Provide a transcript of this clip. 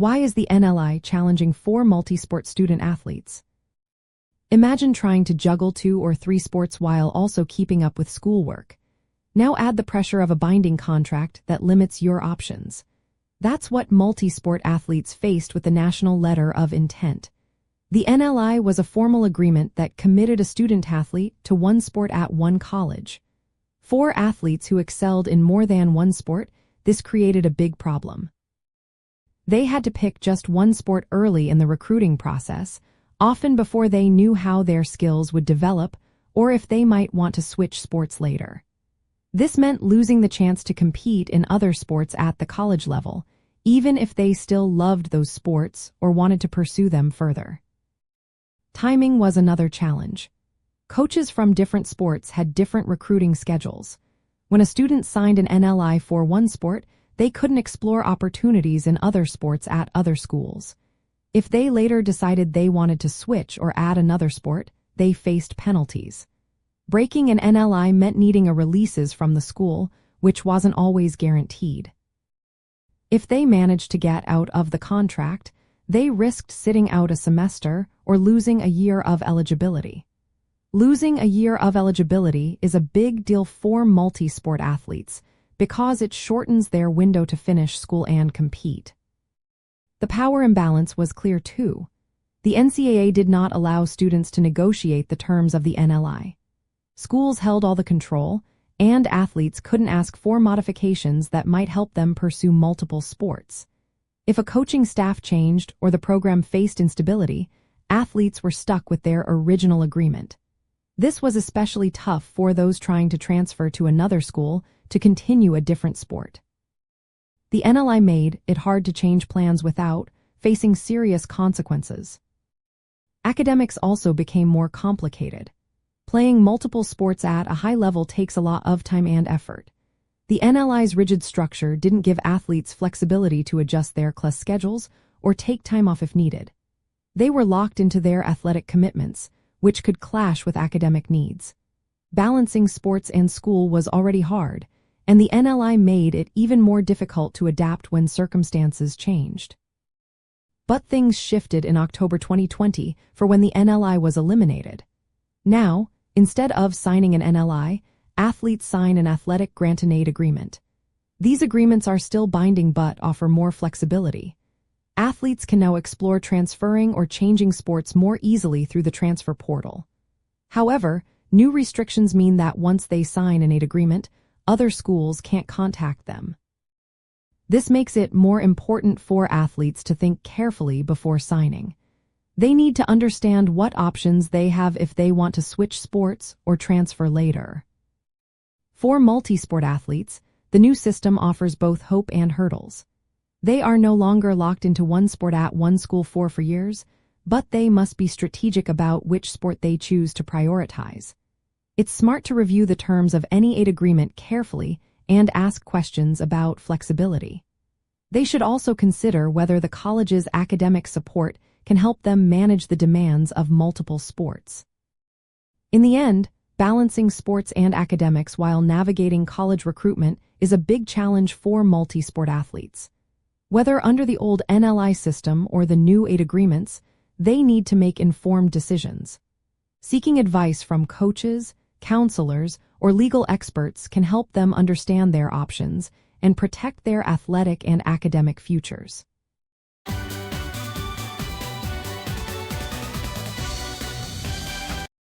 Why is the NLI challenging 4 multi-sport student athletes? Imagine trying to juggle 2 or 3 sports while also keeping up with schoolwork. Now add the pressure of a binding contract that limits your options. That's what multi-sport athletes faced with the National Letter of Intent. The NLI was a formal agreement that committed a student athlete to one sport at one college. For athletes who excelled in more than one sport, this created a big problem. They had to pick just one sport early in the recruiting process, often before they knew how their skills would develop or if they might want to switch sports later. This meant losing the chance to compete in other sports at the college level, even if they still loved those sports or wanted to pursue them further. Timing was another challenge. Coaches from different sports had different recruiting schedules. When a student signed an NLI for one sport, they couldn't explore opportunities in other sports at other schools. If they later decided they wanted to switch or add another sport, they faced penalties. Breaking an NLI meant needing a releases from the school, which wasn't always guaranteed. If they managed to get out of the contract, they risked sitting out a semester or losing a year of eligibility. Losing a year of eligibility is a big deal for multi-sport athletes because it shortens their window to finish school and compete. The power imbalance was clear too. The NCAA did not allow students to negotiate the terms of the NLI. Schools held all the control, and athletes couldn't ask for modifications that might help them pursue multiple sports. If a coaching staff changed or the program faced instability, athletes were stuck with their original agreement. This was especially tough for those trying to transfer to another school to continue a different sport. The NLI made it hard to change plans without facing serious consequences. Academics also became more complicated. Playing multiple sports at a high level takes a lot of time and effort. The NLI's rigid structure didn't give athletes flexibility to adjust their class schedules or take time off if needed. They were locked into their athletic commitments, which could clash with academic needs. Balancing sports and school was already hard, and the NLI made it even more difficult to adapt when circumstances changed. But things shifted in October 2020 for when the NLI was eliminated. Now, instead of signing an NLI, athletes sign an athletic grant-and-aid agreement. These agreements are still binding but offer more flexibility. Athletes can now explore transferring or changing sports more easily through the transfer portal. However, new restrictions mean that once they sign an aid agreement, other schools can't contact them. This makes it more important for athletes to think carefully before signing. They need to understand what options they have if they want to switch sports or transfer later. For multi-sport athletes, the new system offers both hope and hurdles. They are no longer locked into one sport at one school for years, but they must be strategic about which sport they choose to prioritize. It's smart to review the terms of any aid agreement carefully and ask questions about flexibility. They should also consider whether the college's academic support can help them manage the demands of multiple sports. In the end, balancing sports and academics while navigating college recruitment is a big challenge for multi-sport athletes. Whether under the old NLI system or the new aid agreements, they need to make informed decisions. Seeking advice from coaches, counselors, or legal experts can help them understand their options and protect their athletic and academic futures.